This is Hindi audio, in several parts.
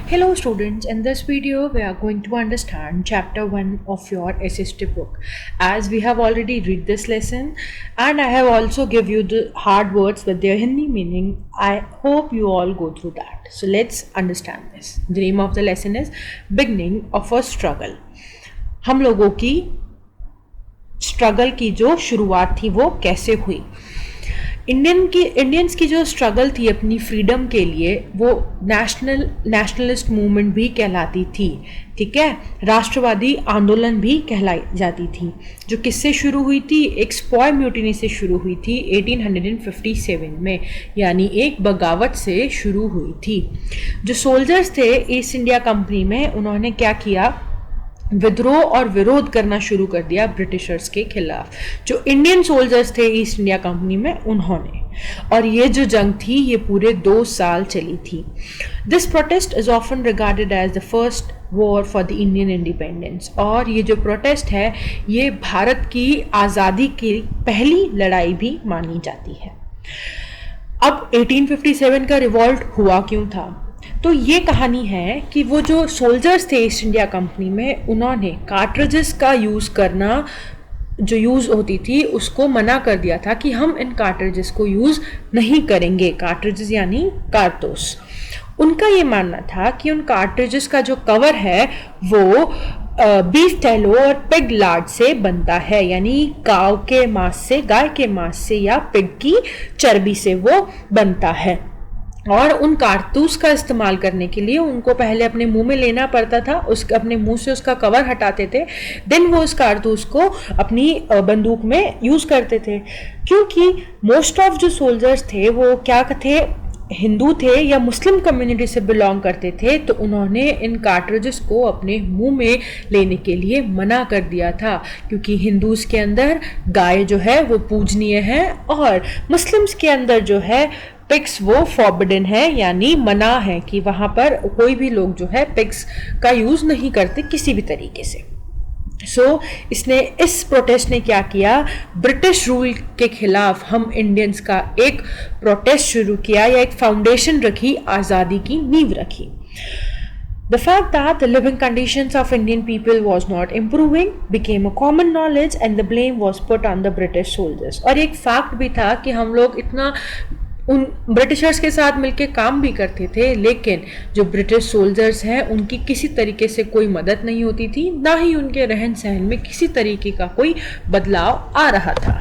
Hello students, in this video we are going to understand chapter 1 of your SST book. As we have already read this lesson and I have also give you the hard words with their Hindi meaning, I hope you all go through that. So let's understand this. The name of the lesson is Beginning of a Struggle. हम लोगों की स्ट्रगल की जो शुरुआत थी वो कैसे हुई। इंडियंस की जो स्ट्रगल थी अपनी फ्रीडम के लिए वो नेशनलिस्ट मूवमेंट भी कहलाती थी, ठीक है। राष्ट्रवादी आंदोलन भी कहलाई जाती थी, जो किससे शुरू हुई थी, एक स्पॉय म्यूटिनी से शुरू हुई थी 1857 में, यानी एक बगावत से शुरू हुई थी। जो सोल्जर्स थे ईस्ट इंडिया कंपनी में, उन्होंने क्या किया, विद्रोह और विरोध करना शुरू कर दिया ब्रिटिशर्स के खिलाफ। जो इंडियन सोल्जर्स थे ईस्ट इंडिया कंपनी में, उन्होंने, और ये जो जंग थी ये पूरे 2 साल चली थी। This protest is often regarded as the first war for the Indian independence, और ये जो प्रोटेस्ट है ये भारत की आज़ादी की पहली लड़ाई भी मानी जाती है। अब 1857 का रिवॉल्ट हुआ क्यों था, तो ये कहानी है कि वो जो सोल्जर्स थे ईस्ट इंडिया कंपनी में, उन्होंने कार्ट्रिजेस का यूज़ करना, जो यूज़ होती थी उसको मना कर दिया था कि हम इन कार्ट्रिजेस को यूज़ नहीं करेंगे। कार्ट्रिजेस यानी कारतूस। उनका ये मानना था कि उन कार्ट्रिजेस का जो कवर है वो बीफ टैलो और पिग लार्ड से बनता है, यानी काऊ के मांस से, गाय के मांस से या पिग की चर्बी से वो बनता है। और उन कारतूस का इस्तेमाल करने के लिए उनको पहले अपने मुंह में लेना पड़ता था, अपने मुंह से उसका कवर हटाते थे, देन वो उस कारतूस को अपनी बंदूक में यूज़ करते थे। क्योंकि मोस्ट ऑफ जो सोल्जर्स थे वो क्या थे, हिंदू थे या मुस्लिम कम्युनिटी से बिलोंग करते थे, तो उन्होंने इन कार्ट्रिजेस को अपने मुंह में लेने के लिए मना कर दिया था, क्योंकि हिंदूज़ के अंदर गाय जो है वो पूजनीय है और मुस्लिम्स के अंदर जो है पिग्स वो फॉरबिडन है, यानी मना है कि वहाँ पर कोई भी लोग जो है पिग्स का यूज़ नहीं करते किसी भी तरीके से। इस प्रोटेस्ट ने क्या किया, ब्रिटिश रूल के खिलाफ हम इंडियंस का एक प्रोटेस्ट शुरू किया, या एक फाउंडेशन रखी, आज़ादी की नींव रखी। The fact that the living conditions of Indian people was not improving became a common knowledge and the blame was put on the British soldiers। और एक फैक्ट भी था कि हम लोग इतना उन ब्रिटिशर्स के साथ मिलके काम भी करते थे, लेकिन जो ब्रिटिश सोल्जर्स हैं उनकी किसी तरीके से कोई मदद नहीं होती थी, ना ही उनके रहन सहन में किसी तरीके का कोई बदलाव आ रहा था।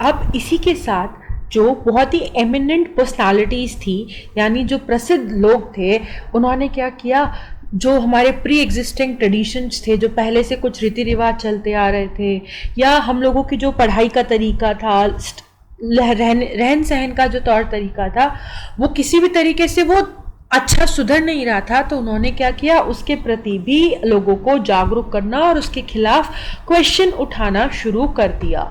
अब इसी के साथ जो बहुत ही एमिनेंट पर्सनालिटीज़ थी, यानी जो प्रसिद्ध लोग थे, उन्होंने क्या किया, जो हमारे प्री एग्जिस्टिंग ट्रेडिशंस थे, जो पहले से कुछ रीति रिवाज चलते आ रहे थे, या हम लोगों की जो पढ़ाई का तरीका था, रहन सहन का जो तौर तरीका था, वो किसी भी तरीके से वो अच्छा सुधर नहीं रहा था, तो उन्होंने क्या किया, उसके प्रति भी लोगों को जागरूक करना और उसके खिलाफ क्वेश्चन उठाना शुरू कर दिया।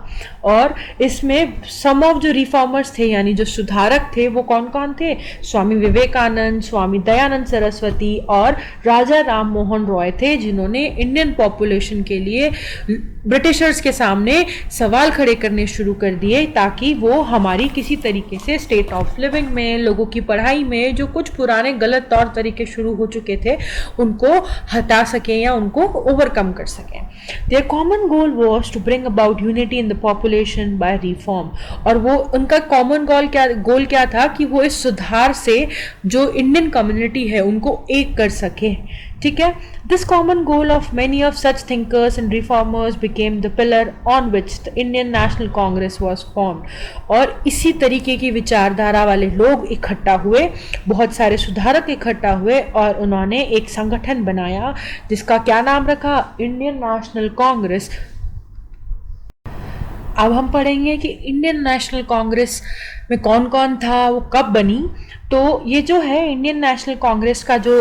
और इसमें सम ऑफ जो रिफॉर्मर्स थे, यानी जो सुधारक थे, वो कौन कौन थे, स्वामी विवेकानंद, स्वामी दयानंद सरस्वती और राजा राम मोहन रॉय थे, जिन्होंने इंडियन पॉपुलेशन के लिए ब्रिटिशर्स के सामने सवाल खड़े करने शुरू कर दिए, ताकि वो हमारी किसी तरीके से स्टेट ऑफ लिविंग में, लोगों की पढ़ाई में जो कुछ पुराने गलत तौर तरीके शुरू हो चुके थे उनको हटा सकें या उनको ओवरकम कर सकें। Their common goal was to bring about unity in the population by reform, और वो उनका कॉमन गोल क्या था कि वो इस सुधार से जो इंडियन कम्युनिटी है उनको एक कर सके, ठीक है। This common goal of many of such thinkers and reformers became the pillar on which the Indian National Congress was formed, और इसी तरीके की विचारधारा वाले लोग इकट्ठा हुए, बहुत सारे सुधारक इकट्ठा हुए, और उन्होंने एक संगठन बनाया जिसका क्या नाम रखा, इंडियन नेशनल कांग्रेस। अब हम पढ़ेंगे कि इंडियन नेशनल कांग्रेस में कौन कौन था, वो कब बनी। तो ये जो है इंडियन नेशनल कांग्रेस का जो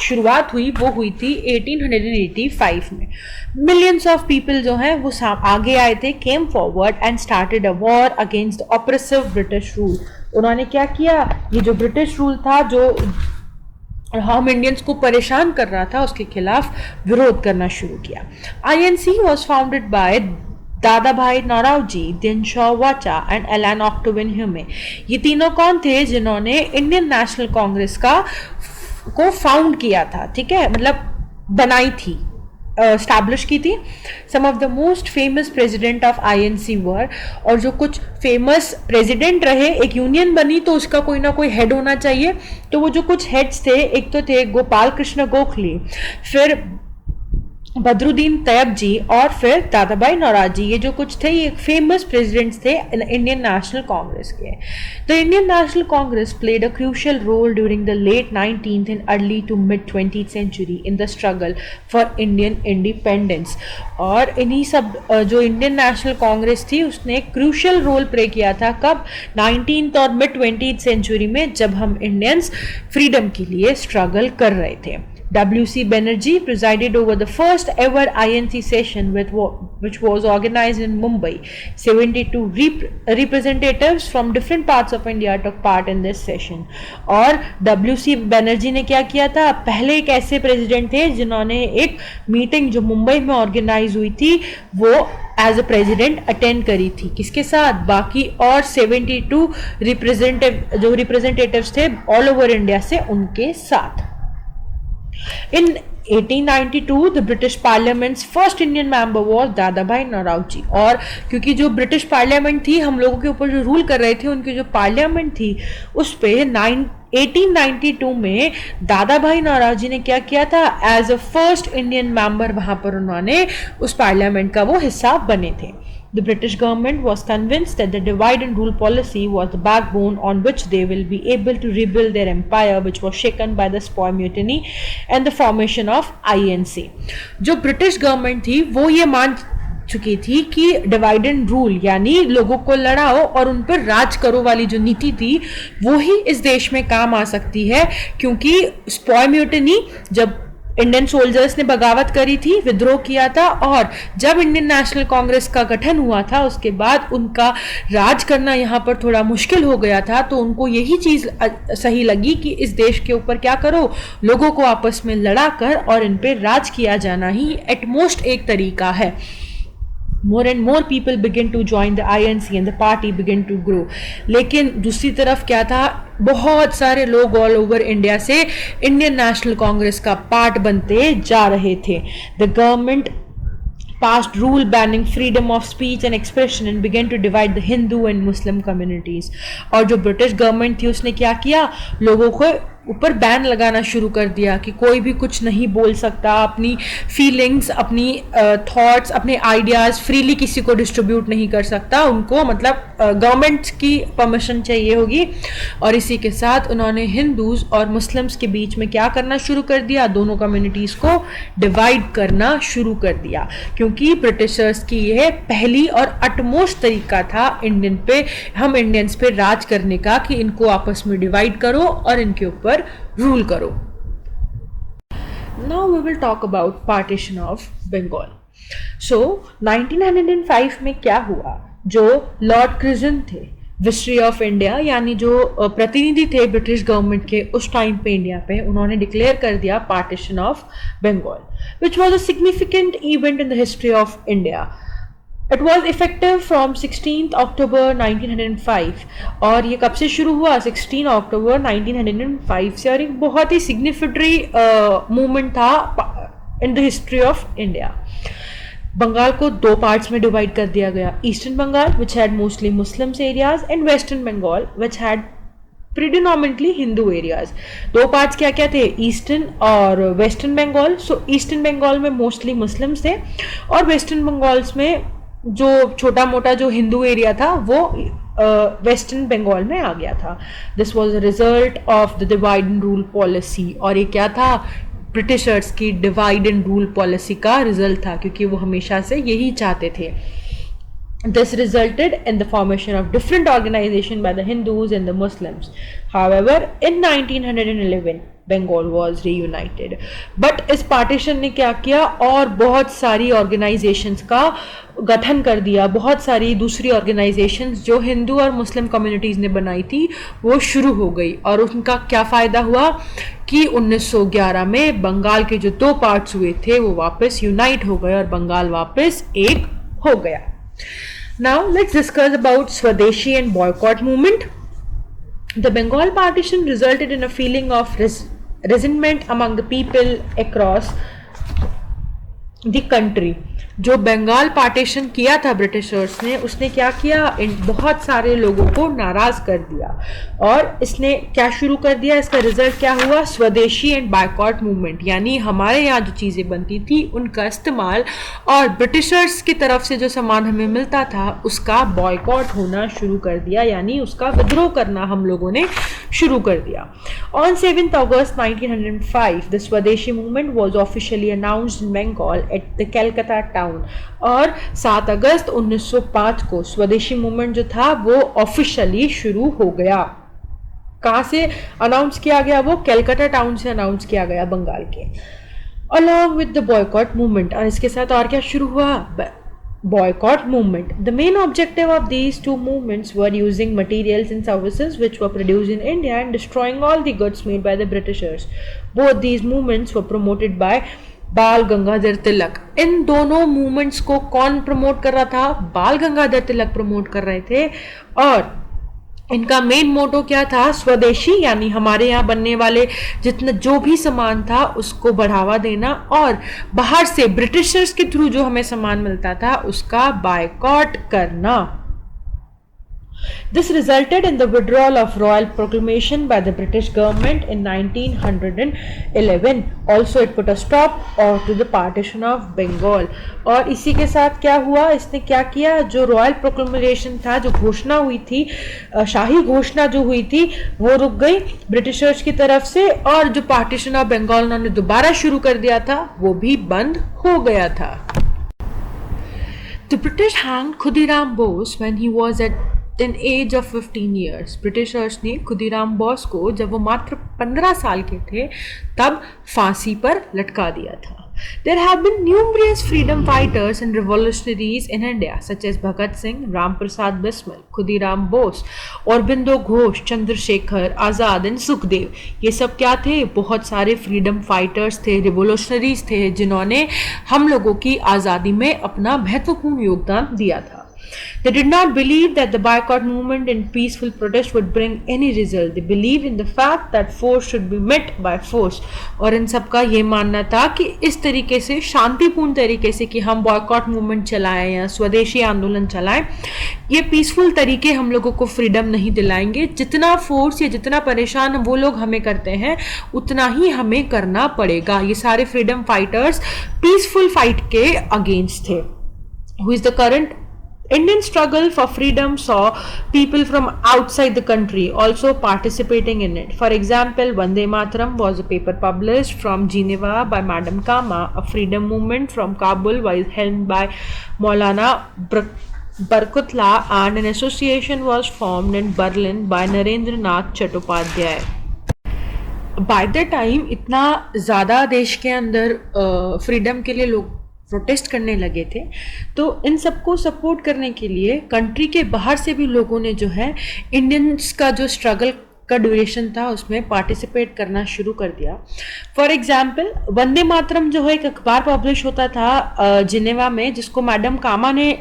शुरुआत हुई वो हुई थी 1885 में। मिलियंस ऑफ पीपल जो हैं वो आगे आए थे, came forward and started a war against the oppressive British rule. उन्होंने क्या किया, ये जो ब्रिटिश रूल था जो हम इंडियंस को परेशान कर रहा था, उसके खिलाफ विरोध करना शुरू किया। INC was founded by दादा भाई नौरोजी, दिन शॉ वाचा एंड एलन ऑक्टोविन ह्यूमे। ये तीनों कौन थे जिन्होंने इंडियन नेशनल कांग्रेस को फाउंड किया था, ठीक है, मतलब बनाई थी, स्टैब्लिश की थी। Some of the most famous president of INC were, और जो कुछ फेमस प्रेसिडेंट रहे, एक यूनियन बनी तो उसका कोई ना कोई हेड होना चाहिए, तो वो जो कुछ हेड्स थे, एक तो थे गोपाल कृष्ण गोखले, फिर बदरुद्दीन तैयब जी, और फिर दादा भाई नौरोजी। ये जो कुछ थे ये फेमस प्रेसिडेंट्स थे इंडियन नेशनल कांग्रेस के। The Indian National Congress played a crucial role during the late 19th and early to mid 20th century in the struggle for Indian independence. और इन्हीं सब जो इंडियन नेशनल कांग्रेस थी उसने क्रूशियल रोल प्ले किया था, कब? 19th और मिड 20th सेंचुरी में, जब हम इंडियंस फ्रीडम के लिए स्ट्रगल कर रहे थे। W.C. Banerjee presided over the first ever INC session which was organized in Mumbai. 72 representatives from different parts of India took part in this session. और W.C. Banerjee ने क्या किया था? पहले एक ऐसे प्रेसिडेंट थे जिन्होंने एक मीटिंग जो मुंबई में ऑर्गेनाइज हुई थी वो एज अ प्रेसिडेंट अटेंड करी थी। किसके साथ? बाकी और 72 रिप्रेजेंटेटिव्स थे ऑल ओवर इंडिया से, उनके साथ। In 1892, the British Parliament's first Indian member was Dadabhai Naoroji. और क्योंकि जो ब्रिटिश पार्लियामेंट थी, हम लोगों के ऊपर जो रूल कर रहे थे, उनकी जो पार्लियामेंट थी उस पे 1892 में दादाभाई नौरोजी ने क्या किया था? As a first Indian member वहां पर उन्होंने उस पार्लियामेंट का वो हिस्सा बने थे। The British government was convinced that the divide and rule policy was the backbone on which they will be able to rebuild their empire, which was shaken by the Sepoy Mutiny and the formation of INC. जो ब्रिटिश गवर्नमेंट थी वो ये मान चुकी थी कि डिवाइड एंड रूल यानी लोगों को लड़ाओ और उन पर राज करो वाली जो नीति थी वो ही इस देश में काम आ सकती है, क्योंकि स्पॉय म्यूटिनी, जब इंडियन सोल्जर्स ने बगावत करी थी, विद्रोह किया था, और जब इंडियन नेशनल कांग्रेस का गठन हुआ था उसके बाद उनका राज करना यहाँ पर थोड़ा मुश्किल हो गया था, तो उनको यही चीज़ सही लगी कि इस देश के ऊपर क्या करो, लोगों को आपस में लड़ा कर और इन पे राज किया जाना ही एटमोस्ट एक तरीका है। More and more people begin to join the INC and the party begin to grow. लेकिन दूसरी तरफ क्या था, बहुत सारे लोग ऑल ओवर इंडिया से इंडियन नेशनल कांग्रेस का पार्ट बनते जा रहे थे। The government passed rule banning freedom of speech and expression and began to divide the Hindu and Muslim communities. और जो ब्रिटिश गवर्नमेंट थी उसने क्या किया, लोगों को ऊपर बैन लगाना शुरू कर दिया कि कोई भी कुछ नहीं बोल सकता, अपनी फीलिंग्स, अपनी थॉट्स, अपने आइडियाज़ फ्रीली किसी को डिस्ट्रीब्यूट नहीं कर सकता, उनको मतलब गवर्नमेंट की परमिशन चाहिए होगी। और इसी के साथ उन्होंने हिंदूज और मुस्लिम्स के बीच में क्या करना शुरू कर दिया, दोनों कम्युनिटीज़ को डिवाइड करना शुरू कर दिया, क्योंकि ब्रिटिशर्स की यह पहली और अटमोस्ट तरीका था हम इंडियंस पे राज करने का, कि इनको आपस में डिवाइड करो और इनके ऊपर रूल करो। Now we will talk about partition of Bengal. So 1905 में क्या हुआ, जो लॉर्ड क्रिजन थे, विस्ट्री ऑफ इंडिया यानी जो प्रतिनिधि थे ब्रिटिश गवर्नमेंट के उस टाइम पे इंडिया पे, उन्होंने डिक्लेयर कर दिया partition of Bengal, which was a significant event in the history of India. It was effective from 16th October 1905। और ये कब से शुरू हुआ? 16 अक्टूबर 1905 से, और एक बहुत ही सिग्निफिकेटरी मूवमेंट था in the history of India. Bengal को दो पार्ट्स में डिवाइड कर दिया गया, eastern Bengal which had mostly Muslims areas and western Bengal which had predominantly Hindu areas. दो पार्ट्स क्या क्या थे, ईस्टर्न और western Bengal. So eastern Bengal में मोस्टली मुस्लिम्स थे और वेस्टर्न बंगाल्स में जो छोटा मोटा जो हिंदू एरिया था वो वेस्टर्न बंगाल में आ गया था। This was a result of the divide and rule policy, और ये क्या था, ब्रिटिशर्स की डिवाइड एंड रूल पॉलिसी का रिजल्ट था, क्योंकि वो हमेशा से यही चाहते थे। This resulted in the formation of different organizations by the Hindus and the Muslims. However, in 1911, Bengal was reunited. But इस पार्टीशन ने क्या किया, और बहुत सारी ऑर्गेनाइजेशंस का गठन कर दिया, बहुत सारी दूसरी ऑर्गेनाइजेशंस जो हिंदू और मुस्लिम कम्युनिटीज़ ने बनाई थी वो शुरू हो गई। और उनका क्या फ़ायदा हुआ कि 1911 में बंगाल के जो दो पार्ट्स हुए थे वो वापस यूनाइट हो गए और बंगाल वापस एक हो गया। Now let's discuss about Swadeshi and boycott movement. The Bengal partition resulted in a feeling of resentment among the people across the country. जो बंगाल पार्टीशन किया था ब्रिटिशर्स ने, उसने क्या किया, इन बहुत सारे लोगों को नाराज कर दिया और इसने क्या शुरू कर दिया, इसका रिजल्ट क्या हुआ, स्वदेशी एंड बायकॉट मूवमेंट, यानी हमारे यहाँ जो चीज़ें बनती थी उनका इस्तेमाल और ब्रिटिशर्स की तरफ से जो सामान हमें मिलता था उसका बॉयकॉट होना शुरू कर दिया, यानी उसका विद्रोह करना हम लोगों ने शुरू कर दिया. On 7th August 1905, the Swadeshi movement was officially announced in Bengal at the Calcutta town. और 7 अगस्त 1905 को स्वदेशी मूवमेंट जो था वो ऑफिशियली शुरू हो गया. कहाँ से अनाउंस किया गया, वो कैलकाटा टाउन से अनाउंस किया गया, बंगाल के. Along with the boycott movement, और इसके साथ और क्या शुरू हुआ, boycott movement. The main objective of these two movements were using materials and services which were produced in India and destroying all the goods made by the Britishers. Both these movements were promoted by बाल गंगाधर तिलक. इन दोनों मूवमेंट्स को कौन प्रमोट कर रहा था, बाल गंगाधर तिलक प्रमोट कर रहे थे. और इनका मेन मोटो क्या था, स्वदेशी, यानी हमारे यहाँ बनने वाले जितना जो भी सामान था उसको बढ़ावा देना और बाहर से ब्रिटिशर्स के थ्रू जो हमें सामान मिलता था उसका बायकॉट करना. This resulted in the withdrawal of royal proclamation by the British government in 1911. Also, it put a stop to the partition of Bengal. और इसी के साथ क्या हुआ, इसने क्या किया, जो रॉयल प्रोक्लेमेशन था, जो घोषणा हुई थी, शाही घोषणा जो हुई थी, वो रुक गई ब्रिटिशर्स की तरफ से और जो पार्टीशन ऑफ बंगाल उन्होंने दोबारा शुरू कर दिया था वो भी बंद हो गया था. The British hanged Khudiram Bose when he was at an age of 15 years. Britishers ने खुदीराम बोस को जब वो मात्र 15 साल के थे तब फांसी पर लटका दिया था. There have been numerous freedom fighters and revolutionaries in India such as Bhagat Singh, Ram Prasad Bismil, Khudiram Bose, Aurobindo Ghosh, Chandrasekhar Azad and Sukhdev. ये सब क्या थे, बहुत सारे फ्रीडम फाइटर्स थे, रिवोल्यूशनरीज थे जिन्होंने हम लोगों की आज़ादी में अपना महत्वपूर्ण योगदान दिया था. They did not believe that the boycott movement and peaceful protest would bring any result. They believed in the fact that force should be met by force. और इन सब का ये मानना था कि इस तरीके से, शांतिपूर्ण तरीके से कि हम बॉयकॉट मूवमेंट चलाएं या स्वदेशी आंदोलन चलाएं, ये पीसफुल तरीके हम लोगों को फ्रीडम नहीं दिलाएंगे. जितना फोर्स या जितना परेशान वो लोग हमें करते हैं उतना ही हमें करना पड़ेगा. ये सारे फ्रीडम फाइटर्स पीसफुल फाइट के अगेंस्ट थे. Who is the current Indian struggle for freedom saw people from outside the country also participating in it. For example, Vande Mataram was a paper published from Geneva by Madam Kama. A freedom movement from Kabul was held by Maulana Barkutullah and an association was formed in Berlin by Narendranath Chattopadhyay. By the time इतना ज़्यादा देश के अंदर फ्रीडम के लिए लोग प्रोटेस्ट करने लगे थे, तो इन सबको सपोर्ट करने के लिए कंट्री के बाहर से भी लोगों ने जो है इंडियंस का जो स्ट्रगल का ड्यूरेशन था उसमें पार्टिसिपेट करना शुरू कर दिया. फॉर एग्जाम्पल, वंदे मातरम जो है एक अखबार पब्लिश होता था जिनेवा में, जिसको मैडम कामा ने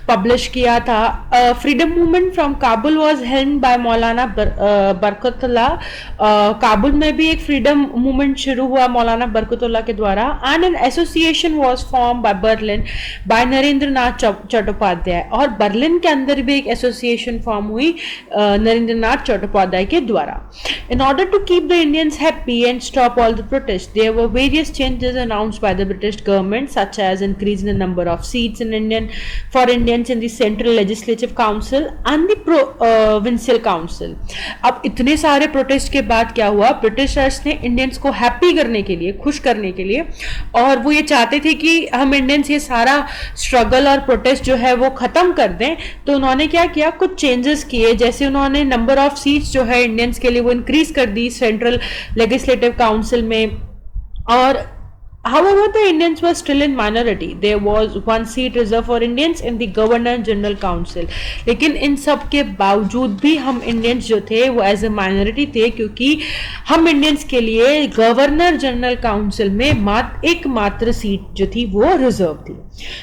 पब्लिश किया था. Freedom movement from Kabul was held by मौलाना बरकतुल्लाह. काबुल में भी एक फ्रीडम मूवमेंट शुरू हुआ मौलाना बरकतुल्लाह के द्वारा. And an association was form by Berlin by Narendranath Chattopadhyay. और बर्लिन के अंदर भी एक एसोसिएशन फॉर्म हुई नरेंद्रनाथ चट्टोपाध्याय के द्वारा. In order to keep the Indians happy and stop all the protest, there were various changes announced by the British government such as increase in the number of seats in Indian for Indians in the Central Legislative Council and the Provincial Council. अब इतने सारे प्रोटेस्ट के बाद क्या हुआ, ब्रिटिशर्स ने इंडियंस को हैप्पी करने के लिए, खुश करने के लिए, और वो ये चाहते थे कि हम इंडियंस ये सारा स्ट्रगल और प्रोटेस्ट जो है वो खत्म कर दें. तो उन्होंने क्या किया, कुछ चेंजेस किए. जैसे उन्होंने नंबर ऑफ सीट्स जो है इंडियंस के लिए वो इंक्रीज कर दी सेंट्रल लेजिस्लेटिव काउंसिल में, और However, the Indians were still in minority. There was one seat reserved for Indians in the Governor General Council. लेकिन इन सब के बावजूद भी हम इंडियंस जो थे वो एज ए माइनॉरिटी थे, क्योंकि हम इंडियंस के लिए गवर्नर जनरल काउंसिल में एकमात्र सीट जो थी वो रिजर्व थी.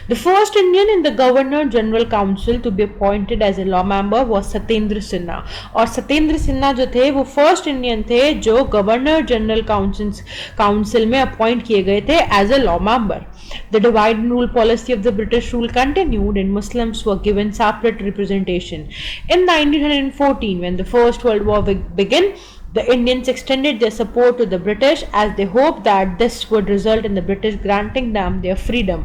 The first Indian in the Governor General Council to be appointed as a law member was Satyendra Sinha. और सत्येंद्र सिन्हा जो थे वो फर्स्ट इंडियन थे जो गवर्नर जनरल काउंसिल में अपॉइंट किए गए थे as a law member. The divide and rule policy of the British rule continued and Muslims were given separate representation. In 1914, when the First World War began, the Indians extended their support to the British as they hoped that this would result in the British granting them their freedom.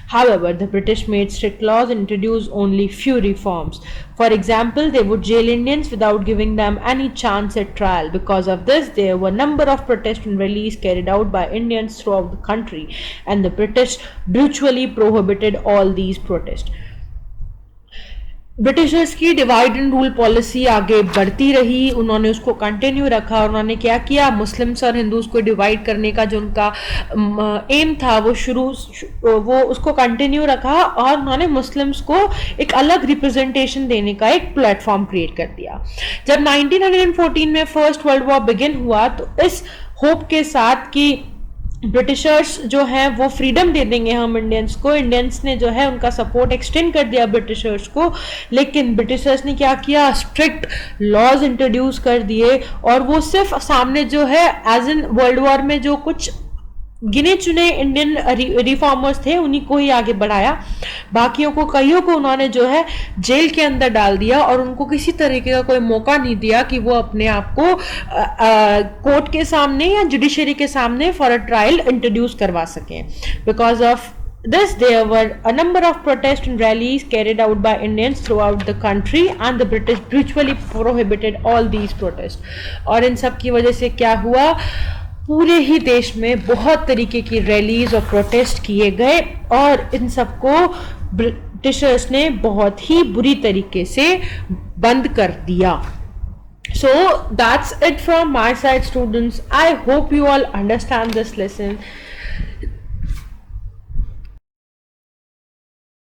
However, the British made strict laws and introduced only few reforms. For example, they would jail Indians without giving them any chance at trial. Because of this, there were a number of protests and rallies carried out by Indians throughout the country, and the British brutally prohibited all these protests. Britishers की डिवाइड एंड रूल पॉलिसी आगे बढ़ती रही, उन्होंने उसको कंटिन्यू रखा और उन्होंने क्या किया, मुस्लिम्स और हिंदूज को डिवाइड करने का जो उनका एम था वो उसको कंटिन्यू रखा और उन्होंने मुस्लिम्स को एक अलग रिप्रेजेंटेशन देने का एक प्लेटफॉर्म क्रिएट कर दिया. जब 1914 में फर्स्ट वर्ल्ड वॉर बिगिन हुआ तो इस होप के साथ कि ब्रिटिशर्स जो हैं वो फ्रीडम दे देंगे हम इंडियंस को, इंडियंस ने जो है उनका सपोर्ट एक्सटेंड कर दिया ब्रिटिशर्स को. लेकिन ब्रिटिशर्स ने क्या किया, स्ट्रिक्ट लॉज इंट्रोड्यूस कर दिए और वो सिर्फ सामने जो है एज इन वर्ल्ड वॉर में जो कुछ गिने चुने इंडियन रिफॉर्मर्स थे उन्हीं को ही आगे बढ़ाया, बाकियों को कईयों को उन्होंने जो है जेल के अंदर डाल दिया और उनको किसी तरीके का कोई मौका नहीं दिया कि वो अपने आप को कोर्ट के सामने या जुडिशरी के सामने फॉर अ ट्रायल इंट्रोड्यूस करवा सकें. Because of this, there were a number of protests and rallies carried out by Indians throughout the country and the British brutally prohibited all these protests. और इन सब की वजह से क्या हुआ, पूरे ही देश में बहुत तरीके की रैलीज और प्रोटेस्ट किए गए और इन सबको ब्रिटिशर्स ने बहुत ही बुरी तरीके से बंद कर दिया. So that's it from my side, students. I hope you all understand this lesson.